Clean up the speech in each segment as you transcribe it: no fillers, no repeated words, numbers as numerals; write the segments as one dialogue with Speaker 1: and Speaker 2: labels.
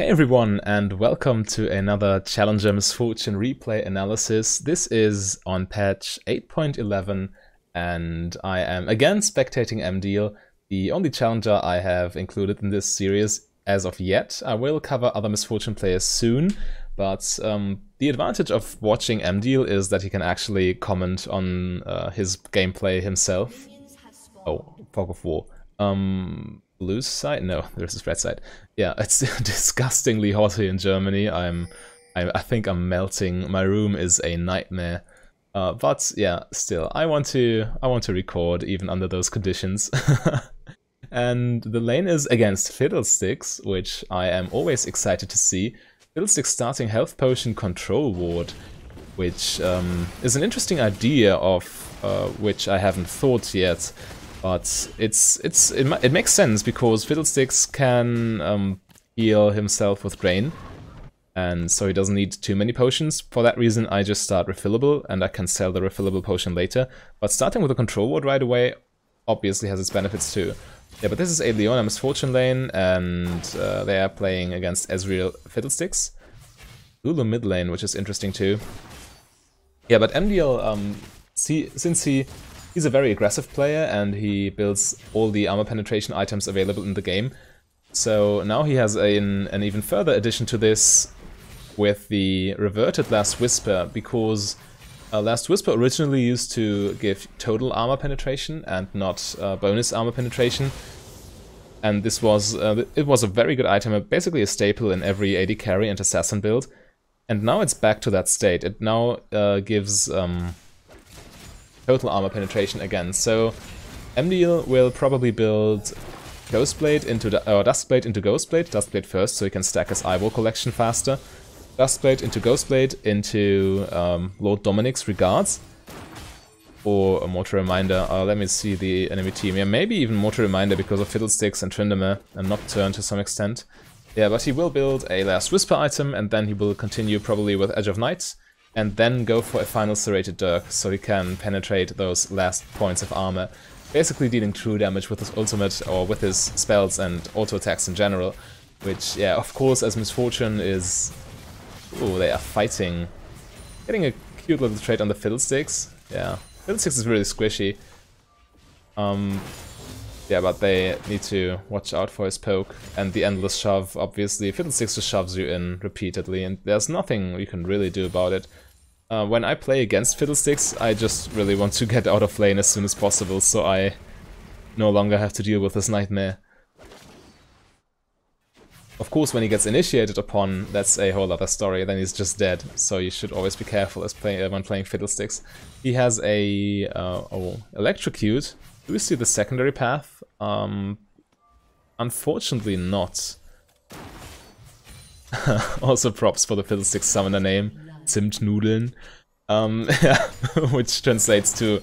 Speaker 1: Hey everyone, and welcome to another Challenger Misfortune replay analysis. This is on patch 8.11, and I am again spectating Emdiel, the only challenger I have included in this series as of yet. I will cover other Misfortune players soon, but the advantage of watching Emdiel is that he can actually comment on his gameplay himself. Oh, Fog of War. Blue side? No, there's this red side. Yeah, it's disgustingly hot here in Germany. I think I'm melting. My room is a nightmare. But yeah, still, I want to record even under those conditions. And the lane is against Fiddlesticks, which I am always excited to see. Fiddlesticks starting Health Potion Control Ward, which is an interesting idea of which I haven't thought yet. But it makes sense because Fiddlesticks can heal himself with Drain, and so he doesn't need too many potions. For that reason, I just start refillable, and I can sell the refillable potion later. But starting with a control ward right away obviously has its benefits too. Yeah, but this is a Leona Misfortune lane, and they are playing against Ezreal Fiddlesticks. Lulu mid lane, which is interesting too. Yeah, but Emdiel, since he's a very aggressive player and he builds all the armor penetration items available in the game. So now he has an even further addition to this with the reverted Last Whisper, because Last Whisper originally used to give total armor penetration and not bonus armor penetration. And this was it was a very good item, basically a staple in every AD carry and assassin build. And now it's back to that state. It now gives total armor penetration again. So Emdiel will probably build Ghostblade into Duskblade into Ghostblade. Duskblade first, so he can stack his Ivor collection faster. Duskblade into Ghostblade into Lord Dominic's Regards. Or a Mortar Reminder. Let me see the enemy team. Yeah, maybe even Mortar Reminder because of Fiddlesticks and Tryndamere and Nocturne to some extent. Yeah, but he will build a Last Whisper item, and then he will continue probably with Edge of Night, and then go for a final Serrated Dirk, so he can penetrate those last points of armor, basically dealing true damage with his ultimate or with his spells and auto attacks in general, which, yeah, of course, as Misfortune is... Ooh, they are fighting. Getting a cute little trait on the Fiddlesticks. Yeah, Fiddlesticks is really squishy. Yeah, but they need to watch out for his poke, and the endless shove, obviously. Fiddlesticks just shoves you in repeatedly, and there's nothing you can really do about it. When I play against Fiddlesticks, I just really want to get out of lane as soon as possible, so I no longer have to deal with this nightmare. Of course, when he gets initiated upon, that's a whole other story, then he's just dead, so you should always be careful when playing Fiddlesticks. He has a Electrocute. Do we see the secondary path? Unfortunately not. Also props for the Fiddlesticks summoner name, Zimtnudeln, yeah, which translates to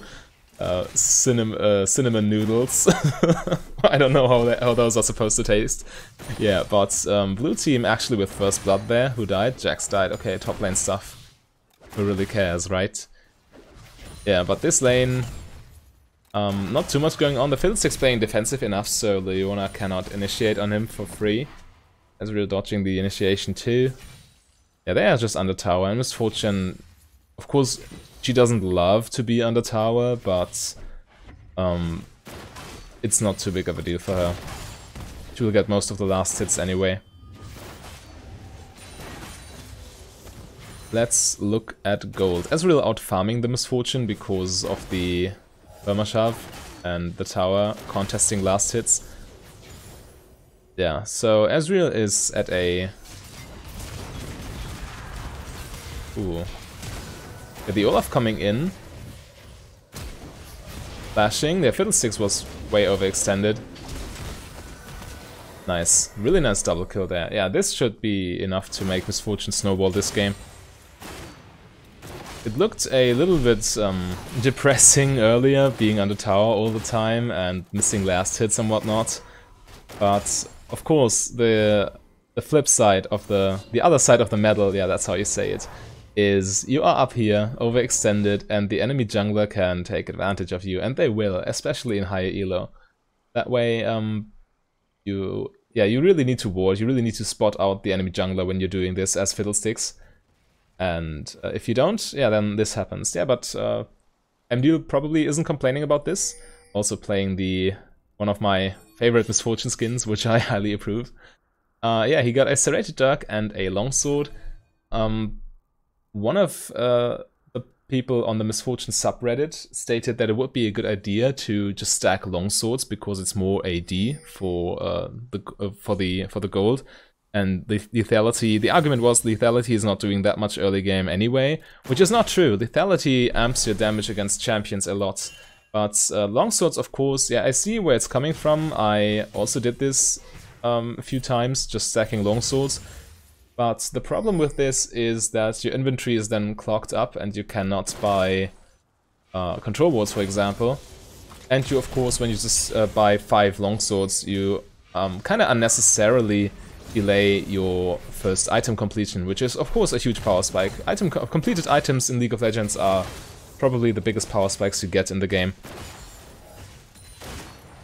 Speaker 1: cinnamon noodles. I don't know how those are supposed to taste. Yeah, but blue team actually with first blood there. Who died? Jax died. Okay, top lane stuff. Who really cares, right? Yeah, but this lane... not too much going on. The Fiddlesticks playing defensive enough, so Leona cannot initiate on him for free. Ezreal dodging the initiation too. Yeah, they are just under tower, and Misfortune, of course, she doesn't love to be under tower, but it's not too big of a deal for her. She will get most of the last hits anyway. Let's look at gold. Ezreal out farming the Misfortune because of the Permashav and the tower contesting last hits. Yeah, so Ezreal is at a... Ooh. Yeah, the Olaf coming in. Flashing. Their Fiddlesticks was way overextended. Nice. Really nice double kill there. Yeah, this should be enough to make Misfortune snowball this game. It looked a little bit depressing earlier, being under tower all the time and missing last hits and whatnot. But of course, the flip side of the other side of the medal, yeah, that's how you say it, is you are up here, overextended, and the enemy jungler can take advantage of you, and they will, especially in higher elo. That way, you yeah, you really need to ward. You really need to spot out the enemy jungler when you're doing this as Fiddlesticks. And if you don't, yeah, then this happens. Yeah, but Emdiel probably isn't complaining about this. Also playing one of my favorite Misfortune skins, which I highly approve. Yeah, he got a Serrated Dirk and a Longsword. One of the people on the Misfortune subreddit stated that it would be a good idea to just stack Longswords because it's more AD for the gold. And the lethality, the argument was lethality is not doing that much early game anyway, which is not true. Lethality amps your damage against champions a lot. But longswords, of course, yeah, I see where it's coming from. I also did this a few times, just stacking longswords. But the problem with this is that your inventory is then clogged up and you cannot buy control wards, for example. And you, of course, when you just buy 5 longswords, you kind of unnecessarily delay your first item completion, which is of course a huge power spike. Completed items in League of Legends are probably the biggest power spikes you get in the game.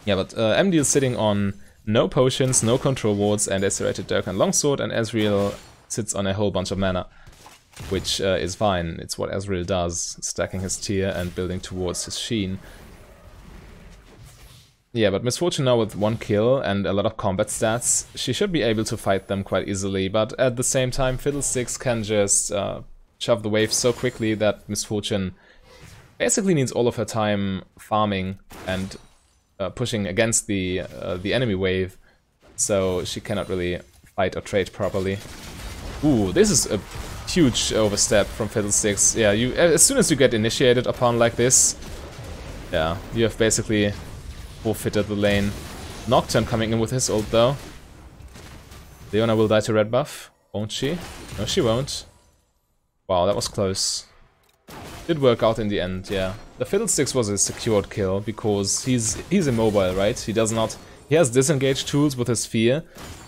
Speaker 1: Yeah, but Emdiel is sitting on no potions, no control wards, and a Serrated Dirk and Longsword, and Ezreal sits on a whole bunch of mana, which is fine. It's what Ezreal does, stacking his tier and building towards his sheen. Yeah, but Misfortune now with 1 kill and a lot of combat stats, she should be able to fight them quite easily, but at the same time Fiddlesticks can just shove the wave so quickly that Misfortune basically needs all of her time farming and pushing against the enemy wave, so she cannot really fight or trade properly. Ooh, this is a huge overstep from Fiddlesticks. Yeah, as soon as you get initiated upon like this, yeah, you have basically forfeited the lane. Nocturne coming in with his ult though. Leona will die to red buff, won't she? No, she won't. Wow, that was close. Did work out in the end, yeah. The Fiddlesticks was a secured kill because he's immobile, right? He has disengage tools with his Sphere,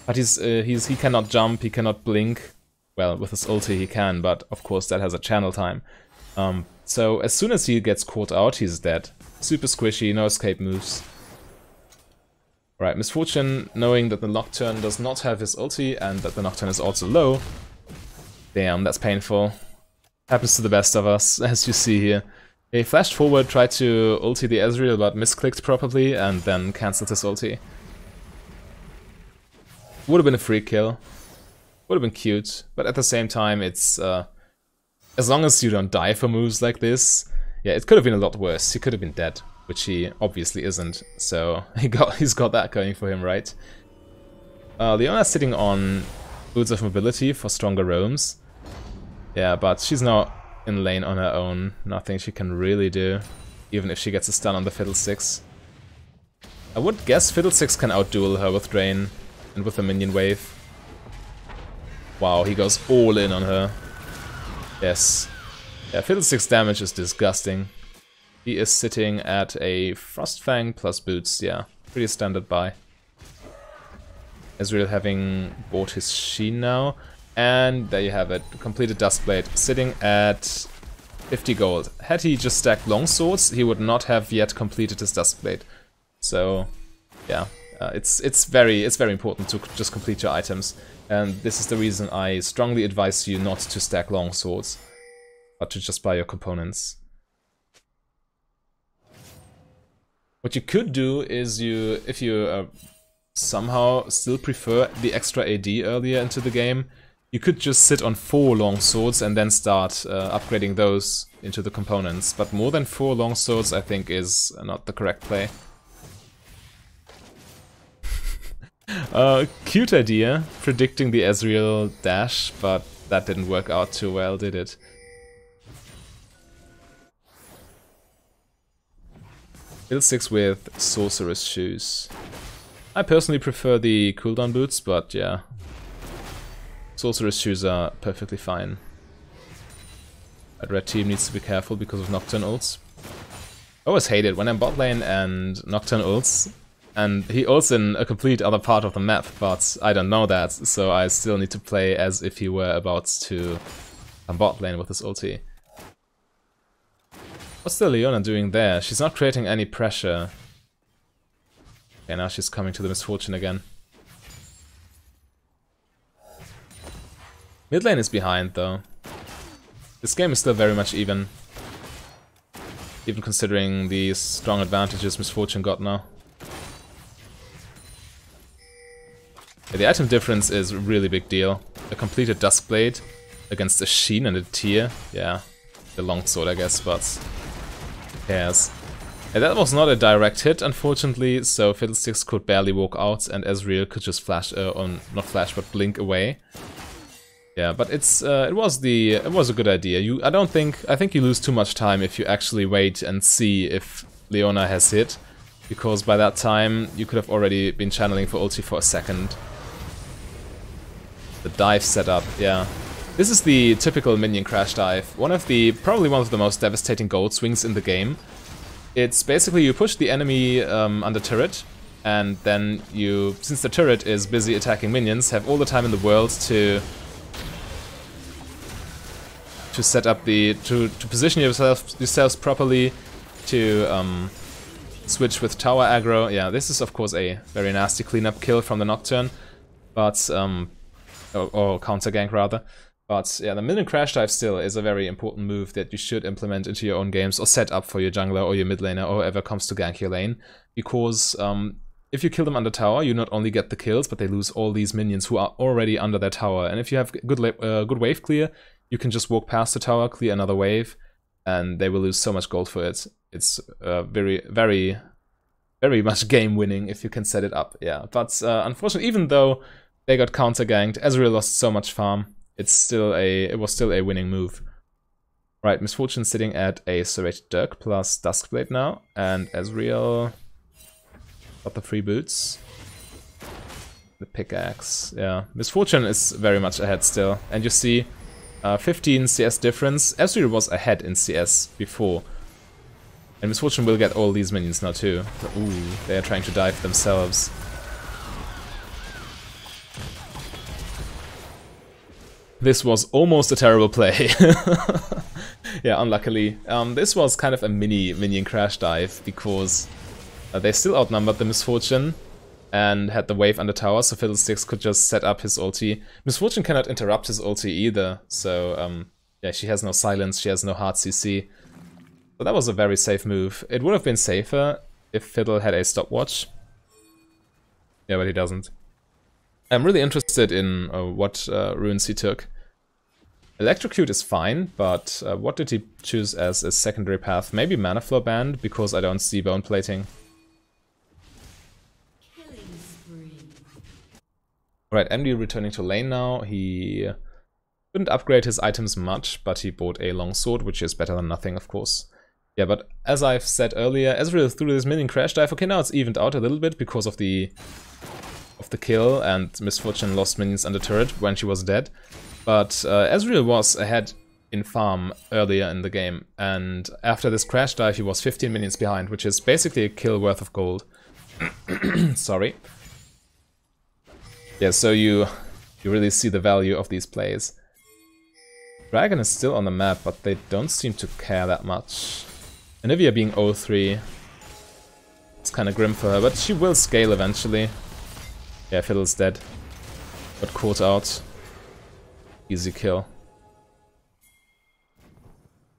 Speaker 1: but he cannot jump, he cannot blink. Well, with his ulti he can, but of course that has a channel time. So as soon as he gets caught out, he's dead. Super squishy, no escape moves. Right, Misfortune, knowing that the Nocturne does not have his ulti and that the Nocturne is also low. Damn, that's painful. Happens to the best of us, as you see here. He flashed forward, tried to ulti the Ezreal, but misclicked probably, and then cancelled his ulti. Would have been a free kill. Would have been cute, but at the same time, it's as long as you don't die for moves like this, yeah, it could have been a lot worse. He could have been dead, which he obviously isn't. So he's got that going for him, right? Leona's sitting on Boots of Mobility for stronger roams. Yeah, but she's not in lane on her own. Nothing she can really do, even if she gets a stun on the Fiddlesticks. I would guess Fiddlesticks can outduel her with Drain and with a minion wave. Wow, he goes all in on her. Yes. Yeah, Fiddlesticks' damage is disgusting. He is sitting at a Frostfang plus Boots, yeah. Pretty standard buy. Ezreal having bought his Sheen now. And there you have it, completed Duskblade, sitting at 50 gold. Had he just stacked longswords, he would not have yet completed his Duskblade. So, yeah, it's very important to just complete your items. And this is the reason I strongly advise you not to stack longswords, but to just buy your components. What you could do is if you somehow still prefer the extra AD earlier into the game, you could just sit on 4 longswords and then start upgrading those into the components. But more than 4 longswords, I think, is not the correct play. Cute idea, predicting the Ezreal dash, but that didn't work out too well, did it? Fiddlesticks with Sorcerer's Shoes. I personally prefer the cooldown boots, but yeah. Sorcerer's Shoes are perfectly fine. But red team needs to be careful because of Nocturne ults. I always hate it when I'm bot lane and Nocturne ults. And he ults in a complete other part of the map, but I don't know that, so I still need to play as if he were about to come bot lane with his ulti. What's the Leona doing there? She's not creating any pressure. Okay, now she's coming to the Misfortune again. Mid lane is behind though. This game is still very much even. Even considering the strong advantages Misfortune got now. Yeah, the item difference is a really big deal. A completed Duskblade against a Sheen and a Tear. Yeah, the longsword I guess, but who cares. Yeah, that was not a direct hit, unfortunately, so Fiddlesticks could barely walk out and Ezreal could just flash, not flash, but blink away. Yeah, but it was a good idea. I think you lose too much time if you actually wait and see if Leona has hit, because by that time you could have already been channeling for ulti for a second. The dive setup, yeah. This is the typical minion crash dive. Probably one of the most devastating gold swings in the game. It's basically you push the enemy under turret, and then you, since the turret is busy attacking minions, have all the time in the world to set up to position yourselves properly, to switch with tower aggro. Yeah, this is of course a very nasty cleanup kill from the Nocturne, but or counter gank rather. But yeah, the minion crash dive still is a very important move that you should implement into your own games or set up for your jungler or your mid laner or whoever comes to gank your lane. Because if you kill them under tower, you not only get the kills, but they lose all these minions who are already under their tower. And if you have good wave clear, you can just walk past the tower, clear another wave, and they will lose so much gold for it. It's very, very, very much game winning if you can set it up. Yeah, but unfortunately, even though they got counter ganked, Ezreal lost so much farm. It was still a winning move. Right, Misfortune sitting at a Serrated Dirk plus Duskblade now, and Ezreal got the free boots. The pickaxe, yeah. Misfortune is very much ahead still, and you see 15 CS difference. Ezreal was ahead in CS before. And Misfortune will get all these minions now too. Ooh, they are trying to dive themselves. This was almost a terrible play. Yeah, unluckily. This was kind of a mini minion crash dive because they still outnumbered the Misfortune and had the wave under tower, so Fiddlesticks could just set up his ulti. Misfortune cannot interrupt his ulti either, so yeah, she has no silence, she has no hard CC. So that was a very safe move. It would have been safer if Fiddle had a stopwatch. Yeah, but he doesn't. I'm really interested in what runes he took. Electrocute is fine, but what did he choose as a secondary path? Maybe Mana Flow Band, because I don't see Bone Plating. Alright, Emdiel returning to lane now. He couldn't upgrade his items much, but he bought a long sword, which is better than nothing, of course. Yeah, but as I've said earlier, Ezreal threw this minion crash dive. Okay, now it's evened out a little bit because of the kill, and Misfortune lost minions under turret when she was dead. But Ezreal was ahead in farm earlier in the game, and after this crash dive he was 15 minions behind, which is basically a kill worth of gold. Sorry. Yeah, so you really see the value of these plays. Dragon is still on the map, but they don't seem to care that much. Anivia being 0-3, it's kind of grim for her, but she will scale eventually. Yeah, Fiddle's dead. Got caught out. Easy kill.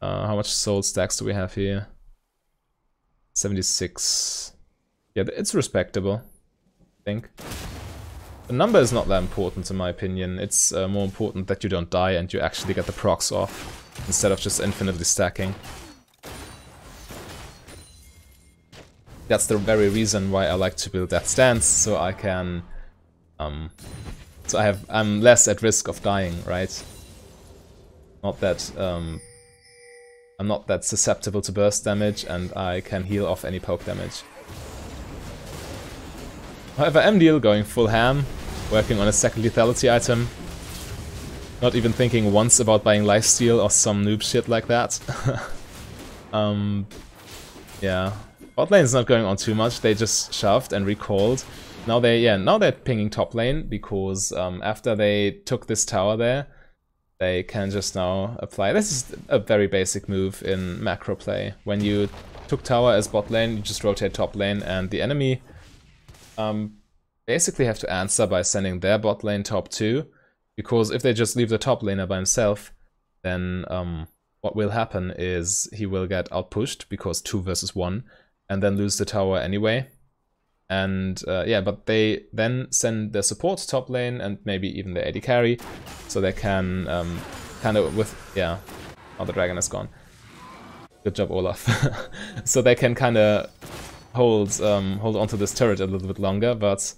Speaker 1: How much soul stacks do we have here? 76. Yeah, it's respectable, I think. The number is not that important in my opinion. It's more important that you don't die and you actually get the procs off, instead of just infinitely stacking. That's the very reason why I like to build that stance, so I can I'm less at risk of dying, right? Not that I'm not that susceptible to burst damage, and I can heal off any poke damage. However, Emdiel going full ham, working on a second lethality item. Not even thinking once about buying lifesteal or some noob shit like that. Yeah. Bot lane's not going on too much, they just shoved and recalled. Now they're pinging top lane, because after they took this tower there, they can just now apply. This is a very basic move in macro play. When you took tower as bot lane, you just rotate top lane, and the enemy basically have to answer by sending their bot lane top 2, Because if they just leave the top laner by himself, then what will happen is he will get outpushed because 2 versus 1, and then lose the tower anyway. And yeah, but they then send their support top lane and maybe even the AD carry, so they can kind of with, yeah, oh, the dragon is gone. Good job, Olaf. So they can kind of hold onto this turret a little bit longer, but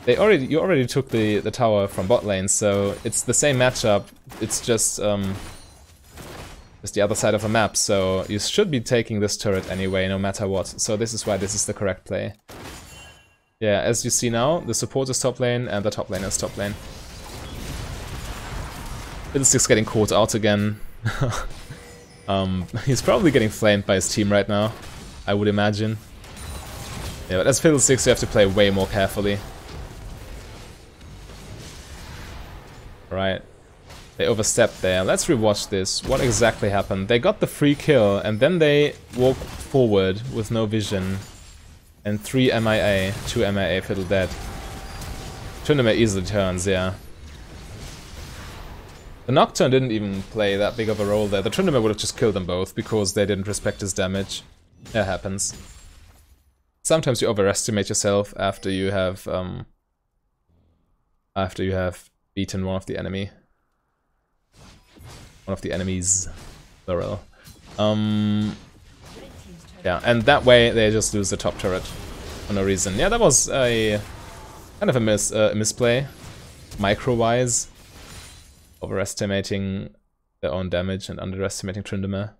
Speaker 1: you already took the tower from bot lane, so it's the same matchup. It's just the other side of the map, so you should be taking this turret anyway, no matter what. So this is why this is the correct play. Yeah, as you see now, the support is top lane and the top lane is top lane. Fiddlestick's getting caught out again. He's probably getting flamed by his team right now, I would imagine. Yeah, but as Fiddlesticks you have to play way more carefully. Right. They overstepped there. Let's rewatch this. What exactly happened? They got the free kill and then they walked forward with no vision. And 3 MIA, 2 MIA, Fiddle dead. Tryndamere easily turns, yeah. The Nocturne didn't even play that big of a role there. The Tryndamere would have just killed them both because they didn't respect his damage. That happens. Sometimes you overestimate yourself after you have beaten one of the enemies, plural. Yeah, and that way they just lose the top turret for no reason. Yeah, that was a kind of a misplay, micro-wise, overestimating their own damage and underestimating Tryndamere.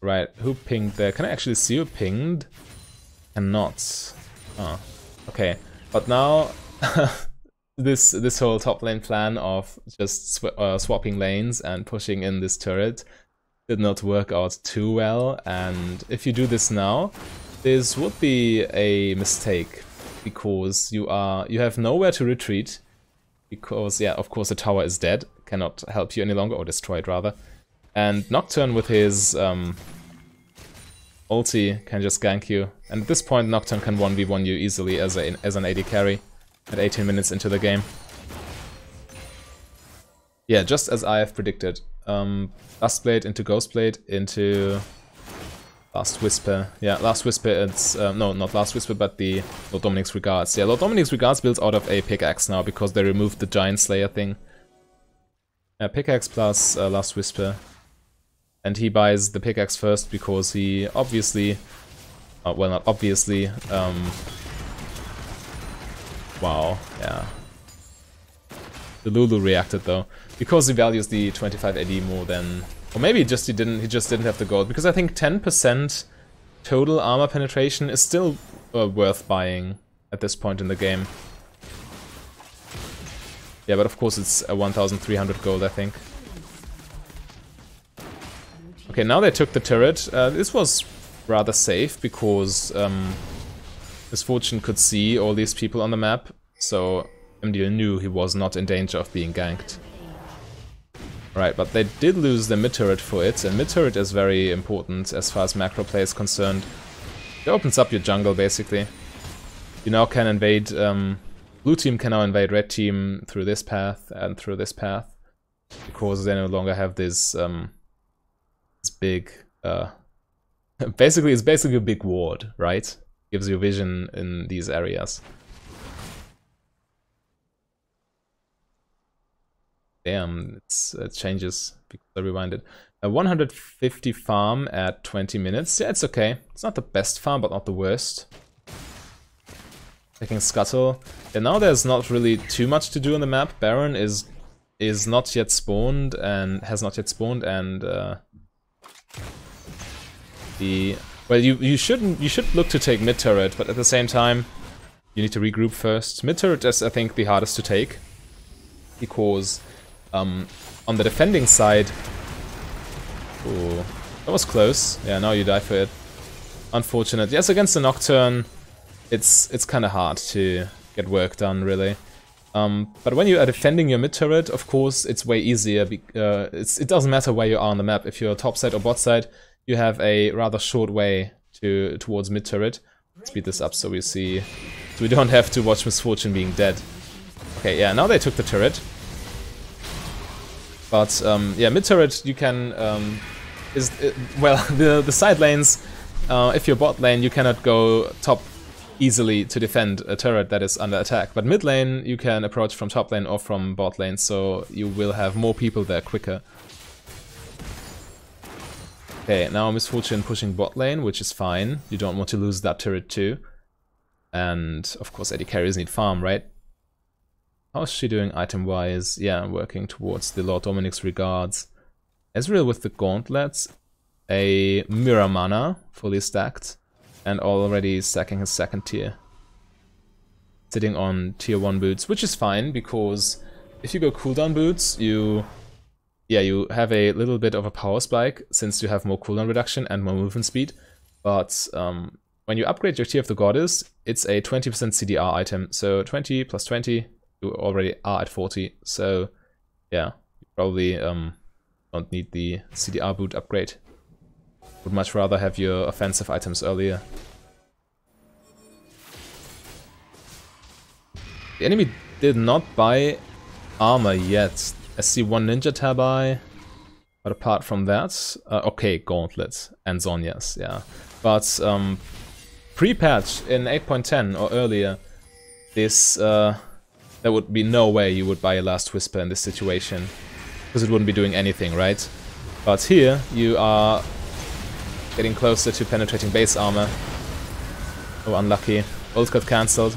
Speaker 1: Right, who pinged there? Can I actually see who pinged? Cannot. Oh, okay. But now this whole top lane plan of just swapping lanes and pushing in this turret did not work out too well. And if you do this now, this would be a mistake because you have nowhere to retreat. Because yeah, of course the tower is dead, cannot help you any longer, or destroyed rather. And Nocturne with his ulti can just gank you. And at this point Nocturne can 1v1 you easily as an AD carry at 18 minutes into the game. Yeah, just as I have predicted. Lustblade into Ghostblade into Last Whisper. Yeah, Last Whisper, it's... no, not Last Whisper, but the Lord Dominic's Regards. Yeah, Lord Dominic's Regards builds out of a pickaxe now because they removed the Giant Slayer thing. Pickaxe plus Last Whisper. And he buys the pickaxe first because he obviously... well, not obviously. Wow, yeah. The Lulu reacted though. Because he values the 25 AD more than... Or maybe he just didn't have the gold. Because I think 10% total armor penetration is still worth buying at this point in the game. Yeah, but of course it's a 1,300 gold, I think. Okay, now they took the turret. This was rather safe because Misfortune could see all these people on the map, so Emdiel knew he was not in danger of being ganked. Right, but they did lose the mid turret for it, and mid turret is very important as far as macro play is concerned. It opens up your jungle basically. You now can invade, blue team can now invade red team through this path and through this path, because they no longer have this big, it's basically a big ward, right? Gives you vision in these areas. Damn, it changes because I rewinded. 150 farm at 20 minutes. Yeah, it's okay. It's not the best farm, but not the worst. Taking Scuttle. And now there's not really too much to do on the map. Baron is not yet spawned and has not yet spawned, and well, you should look to take mid turret, but at the same time you need to regroup first. Mid turret is, I think, the hardest to take because on the defending side, oh, that was close. Yeah, now you die for it. Unfortunate. Yes, against the Nocturne, it's kind of hard to get work done, really. But when you are defending your mid turret, of course, it's way easier. It doesn't matter where you are on the map. If you're top side or bot side, you have a rather short way towards mid turret. Speed this up so we don't have to watch Misfortune being dead. Okay, yeah, now they took the turret. But yeah, mid turret you can well, the side lanes. If you're bot lane, you cannot go top easily to defend a turret that is under attack. But mid lane, you can approach from top lane or from bot lane, so you will have more people there quicker. Okay, now Misfortune pushing bot lane, which is fine. You don't want to lose that turret too. And of course AD carries need farm, right? How's she doing item-wise? Yeah, working towards the Lord Dominic's regards. Ezreal with the gauntlets. A Mirror Mana, fully stacked. And already stacking his second tier. Sitting on tier 1 boots, which is fine, because if you go cooldown boots, you have a little bit of a power spike, since you have more cooldown reduction and more movement speed. But when you upgrade your Tier of the Goddess, it's a 20% CDR item. So 20 plus 20, you already are at 40. So yeah, you probably don't need the CDR boot upgrade. Would much rather have your offensive items earlier. The enemy did not buy armor yet. I see one Ninja Tabi, but apart from that, okay, Gauntlet and Zhonya's, yeah. But pre-patch in 8.10 or earlier, this there would be no way you would buy a Last Whisper in this situation, because it wouldn't be doing anything, right? But here you are getting closer to penetrating base armor. Oh, unlucky. Ult got cancelled.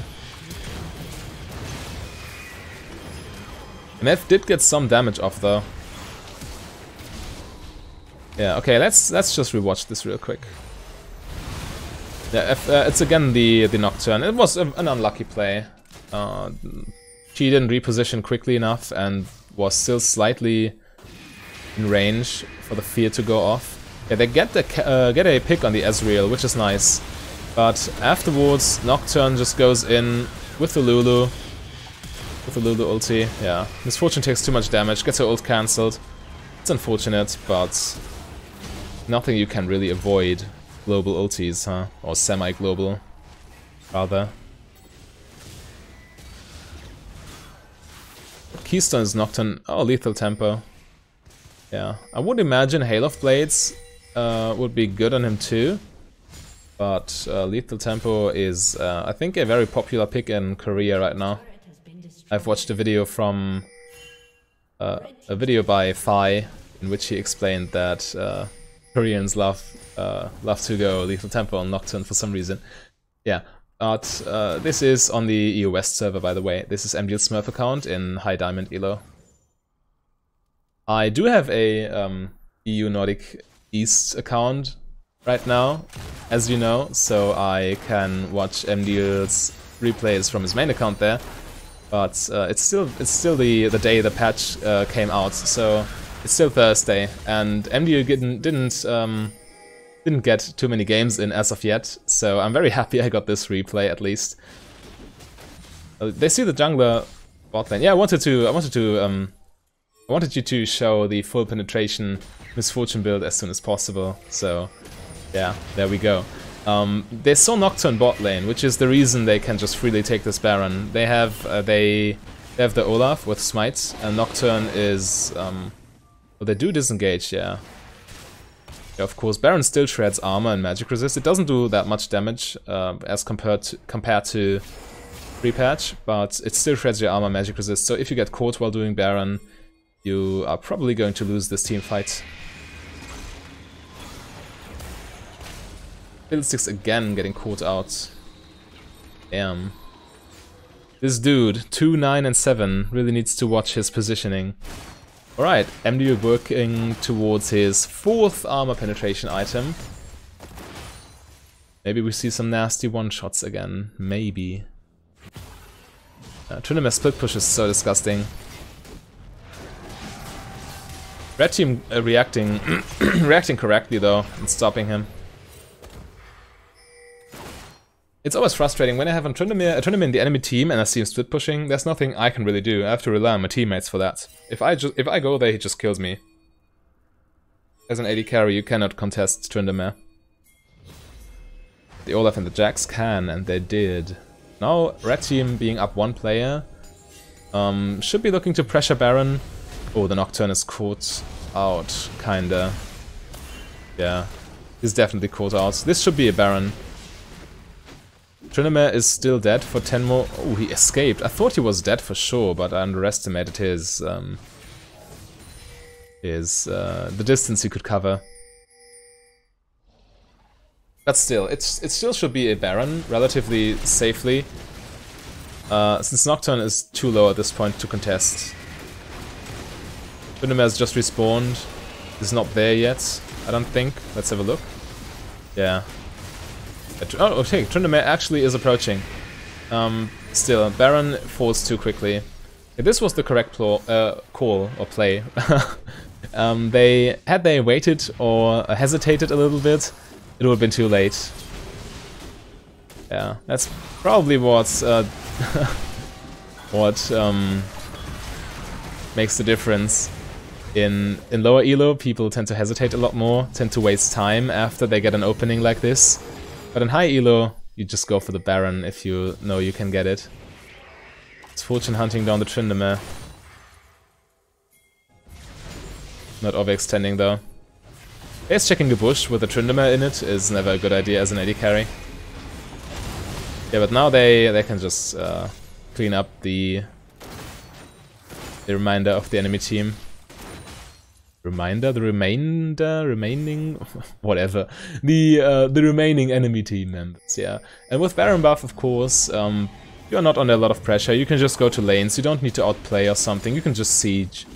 Speaker 1: MF did get some damage off though. Yeah, okay, let's just rewatch this real quick. Yeah, it's again the Nocturne. It was an unlucky play. She didn't reposition quickly enough and was still slightly in range for the fear to go off. Yeah, they get a pick on the Ezreal, which is nice. But afterwards, Nocturne just goes in with the Lulu. With the Lulu ulti, yeah. Misfortune takes too much damage, gets her ult cancelled. It's unfortunate, but nothing you can really avoid. Global ultis, huh? Or semi-global, rather. Keystone is Nocturne. Oh, Lethal Tempo. Yeah, I would imagine Hail of Blades would be good on him too. But Lethal Tempo is, I think, a very popular pick in Korea right now. I've watched a video from a video by Phi in which he explained that Koreans love to go Lethal Tempo on Nocturne for some reason. Yeah, but this is on the EU West server, by the way. This is Emdiel's Smurf account in High Diamond Elo. I do have a EU Nordic East account right now, as you know, so I can watch Emdiel's replays from his main account there. But it's still the day the patch came out, so it's still Thursday, and Emdiel didn't get too many games in as of yet, so I'm very happy I got this replay at least. They see the jungler bot lane. Yeah, I wanted you to show the full penetration Misfortune build as soon as possible. So yeah, there we go. They saw Nocturne bot lane, which is the reason they can just freely take this Baron. They have the Olaf with smites, and Nocturne is well, they do disengage, yeah. Yeah, of course, Baron still shreds armor and magic resist. It doesn't do that much damage as compared to pre-patch, but it still shreds your armor and magic resist. So if you get caught while doing Baron, you are probably going to lose this team fight. Fiddlesticks again getting caught out. Damn. This dude, 2, 9, and 7, really needs to watch his positioning. Alright, Emdiel working towards his 4th armor penetration item. Maybe we see some nasty one-shots again. Maybe. Tryndamere split push is so disgusting. Red team reacting correctly though and stopping him. It's always frustrating when I have a Tryndamere in the enemy team and I see him split pushing. There's nothing I can really do. I have to rely on my teammates for that. If I go there, he just kills me. As an AD carry, you cannot contest Tryndamere. The Olaf and the Jax can, and they did. Now, red team being up 1 player, should be looking to pressure Baron. Oh, the Nocturne is caught out, kinda. Yeah, he's definitely caught out. This should be a Baron. Tryndamere is still dead for 10 more. Oh, he escaped. I thought he was dead for sure, but I underestimated the distance he could cover. But still, it still should be a Baron, relatively safely. Since Nocturne is too low at this point to contest. Tryndamere's just respawned. He's not there yet, I don't think. Let's have a look. Yeah. Oh, okay, Tryndamere actually is approaching. Still, Baron falls too quickly. Yeah, this was the correct call or play. Had they waited or hesitated a little bit, it would have been too late. Yeah, that's probably what makes the difference. In lower elo, people tend to hesitate a lot more, tend to waste time after they get an opening like this. But in high elo, you just go for the Baron if you know you can get it. It's Fortune hunting down the Tryndamere. Not overextending though. Base checking the bush with the Tryndamere in it is never a good idea as an AD carry. Yeah, but now they can just clean up the remainder of the enemy team. Remaining, whatever. The remaining enemy team members, yeah. And with Baron buff, of course, you're not under a lot of pressure. You can just go to lanes. You don't need to outplay or something. You can just siege.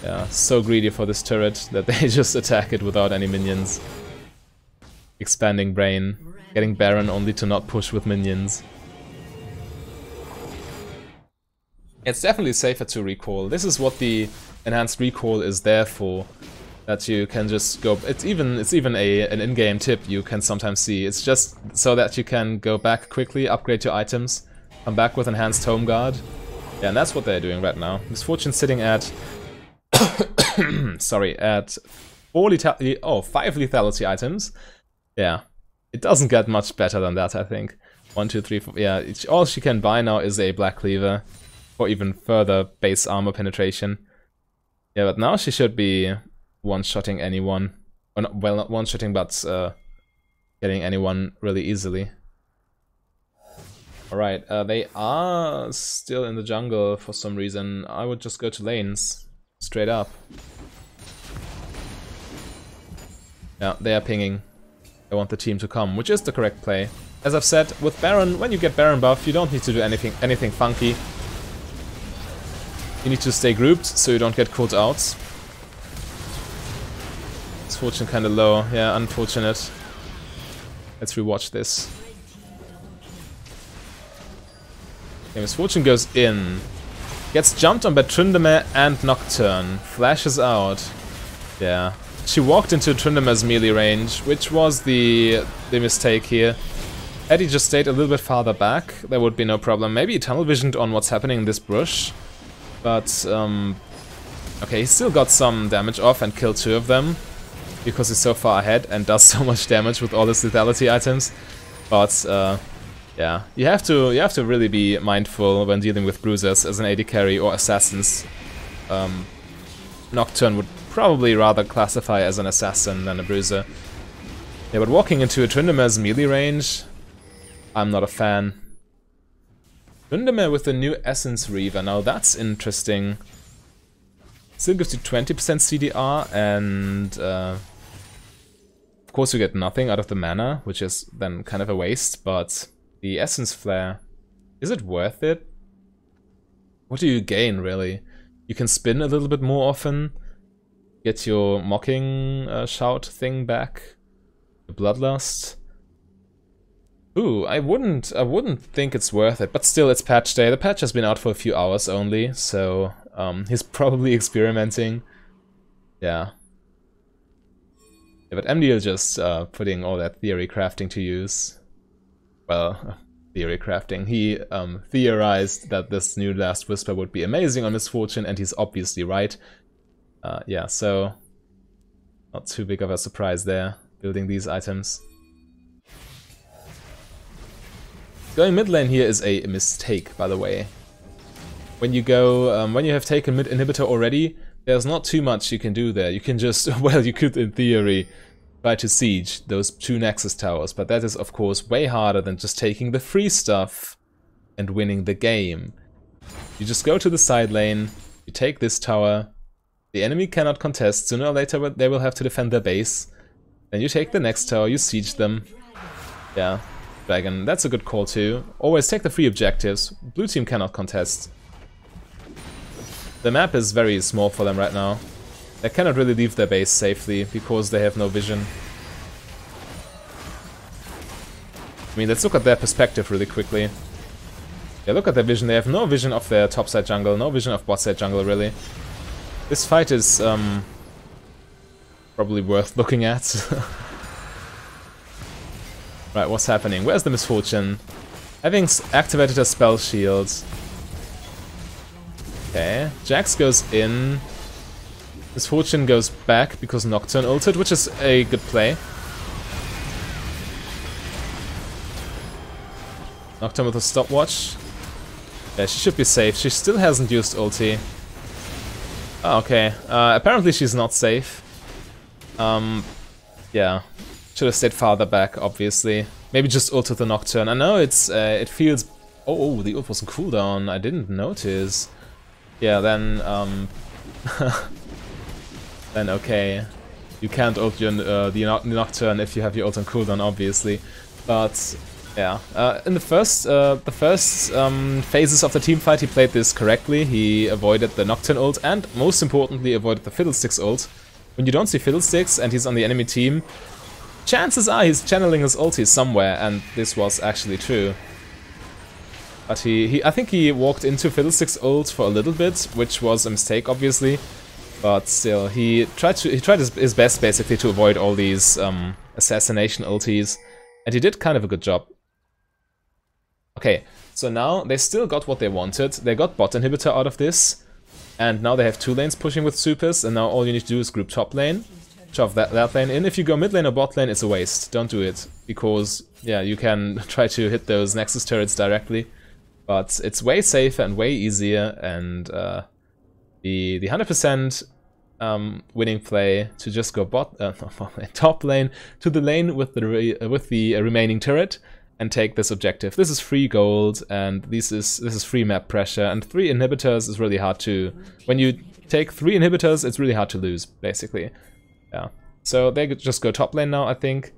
Speaker 1: Yeah, so greedy for this turret that they just attack it without any minions. Expanding brain, getting Baron only to not push with minions. It's definitely safer to recall. This is what the enhanced recall is there for. That you can just go. It's even an in-game tip you can sometimes see. It's just so that you can go back quickly, upgrade your items, come back with enhanced home guard. Yeah, and that's what they're doing right now. Misfortune sitting at sorry, at 5 lethality items. Yeah, it doesn't get much better than that, I think. 1, 2, 3, 4. Yeah, all she can buy now is a Black Cleaver. Or even further base armor penetration. Yeah, but now she should be one-shotting anyone. Or not, well, not one-shotting, but getting anyone really easily. Alright, they are still in the jungle for some reason. I would just go to lanes. Straight up. Yeah, they are pinging. They want the team to come, which is the correct play. As I've said, with Baron, when you get Baron buff, you don't need to do anything funky. You need to stay grouped, so you don't get caught out. It's Fortune kinda low. Yeah, unfortunate. Let's rewatch this. Okay, Misfortune goes in. Gets jumped on by Tryndamere and Nocturne. Flashes out. Yeah. She walked into Tryndamere's melee range, which was the mistake here. Had he just stayed a little bit farther back, there would be no problem. Maybe he tunnel visioned on what's happening in this bush. But, okay, he still got some damage off and killed 2 of them. Because he's so far ahead and does so much damage with all his lethality items. But, yeah, you have to really be mindful when dealing with bruisers as an AD carry or assassins. Nocturne would probably rather classify as an assassin than a bruiser. Yeah, but walking into a Tryndamere's melee range, I'm not a fan. Tryndamere with the new Essence Reaver, now that's interesting. Still gives you 20% CDR and of course you get nothing out of the mana, which is then kind of a waste, but the Essence Flare, is it worth it? What do you gain really? You can spin a little bit more often, get your mocking shout thing back, the Bloodlust. Ooh, I wouldn't think it's worth it, but still it's patch day. The patch has been out for a few hours only, so he's probably experimenting. Yeah. Yeah, but Emdiel just putting all that theory crafting to use. Well, theory crafting. He theorized that this new Last Whisper would be amazing on Misfortune, and he's obviously right. Yeah, so not too big of a surprise there, building these items. Going mid lane here is a mistake, by the way. When you go, when you have taken mid inhibitor already, there's not too much you can do there. You can just, well, you could in theory try to siege those 2 Nexus towers, but that is of course way harder than just taking the free stuff and winning the game. You just go to the side lane, you take this tower, the enemy cannot contest, sooner or later they will have to defend their base. Then you take the next tower, you siege them. Yeah, dragon, that's a good call too. Always take the free objectives, blue team cannot contest. The map is very small for them right now. They cannot really leave their base safely because they have no vision. I mean, let's look at their perspective really quickly. Yeah, look at their vision. They have no vision of their topside jungle, no vision of botside jungle, really. This fight is probably worth looking at. Right, what's happening? Where's the misfortune? Having activated a spell shield. Okay, Jax goes in. Misfortune goes back because Nocturne ulted, which is a good play. Nocturne with a stopwatch. Yeah, she should be safe. She still hasn't used ulti. Oh, okay. Apparently she's not safe. Yeah. Should have stayed farther back, obviously. Maybe just ulted the Nocturne. I know it's it feels... Oh, the ult was on cooldown. I didn't notice. Yeah, then then okay. You can't ult your, the Nocturne if you have your ult on cooldown, obviously. But yeah, in the first phases of the team fight, he played this correctly. He avoided the Nocturne ult and, most importantly, avoided the Fiddlesticks ult. When you don't see Fiddlesticks and he's on the enemy team, chances are he's channeling his ulti somewhere, and this was actually true. But I think he walked into Fiddlesticks ult for a little bit, which was a mistake, obviously. But still, he tried his best, basically, to avoid all these assassination ultis. And he did kind of a good job. Okay, so now they still got what they wanted. They got bot inhibitor out of this. And now they have 2 lanes pushing with supers. And now all you need to do is group top lane. Shove that lane in. If you go mid lane or bot lane, it's a waste. Don't do it. Because, yeah, you can try to hit those Nexus turrets directly. But it's way safer and way easier, and the 100% winning play to just go top lane to the lane with the remaining turret and take this objective. This is free gold, and this is free map pressure, and 3 inhibitors is really hard to... When you take 3 inhibitors, it's really hard to lose, basically. Yeah. So they just go top lane now, I think.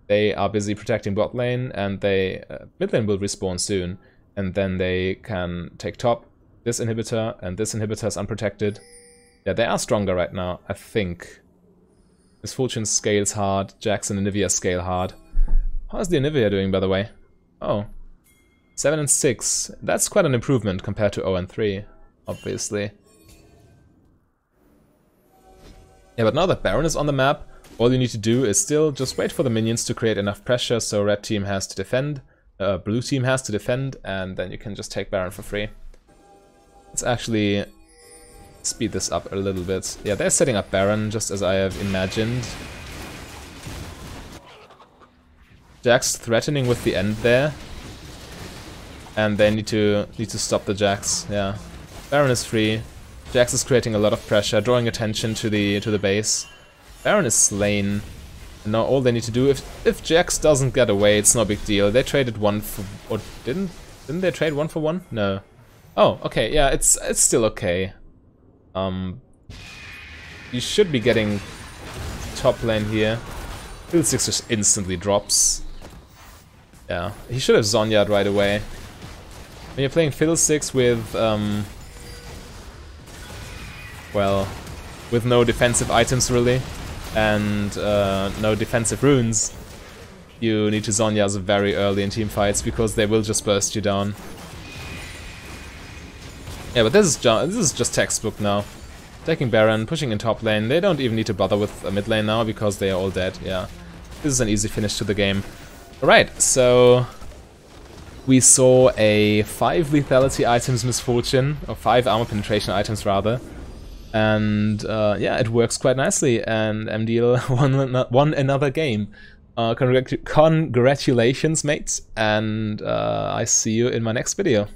Speaker 1: They are busy protecting bot lane, and they mid lane will respawn soon. And then they can take top, this inhibitor, and this inhibitor is unprotected. Yeah, they are stronger right now, I think. Misfortune scales hard, Jackson and Anivia scale hard. How's the Anivia doing, by the way? Oh, 7 and 6. That's quite an improvement compared to 0 and 3, obviously. Yeah, but now that Baron is on the map, all you need to do is still just wait for the minions to create enough pressure so red team has to defend. Blue team has to defend, and then you can just take Baron for free. Let's actually speed this up a little bit. Yeah, they're setting up Baron just as I have imagined. Jax threatening with the end there, and they need to stop the Jax. Yeah, Baron is free. Jax is creating a lot of pressure, drawing attention to the base. Baron is slain. Now all they need to do, if Jax doesn't get away, it's no big deal. They traded 1 for... Or didn't they trade 1 for 1? No. Oh, okay, yeah, it's still okay. You should be getting top lane here. Fiddlesticks just instantly drops. Yeah, he should have Zhonya'd right away. When you're playing Fiddlesticks with, well, with no defensive items really, and no defensive runes, you need to Zhonya'd very early in team fights because they will just burst you down. Yeah, but this is just textbook now. Taking Baron, pushing in top lane. They don't even need to bother with a mid lane now because they are all dead. Yeah, this is an easy finish to the game. Alright, so we saw a 5 lethality items misfortune, or 5 armor penetration items rather. And yeah, it works quite nicely, and Emdiel won another game. Congratulations, mates, and I see you in my next video.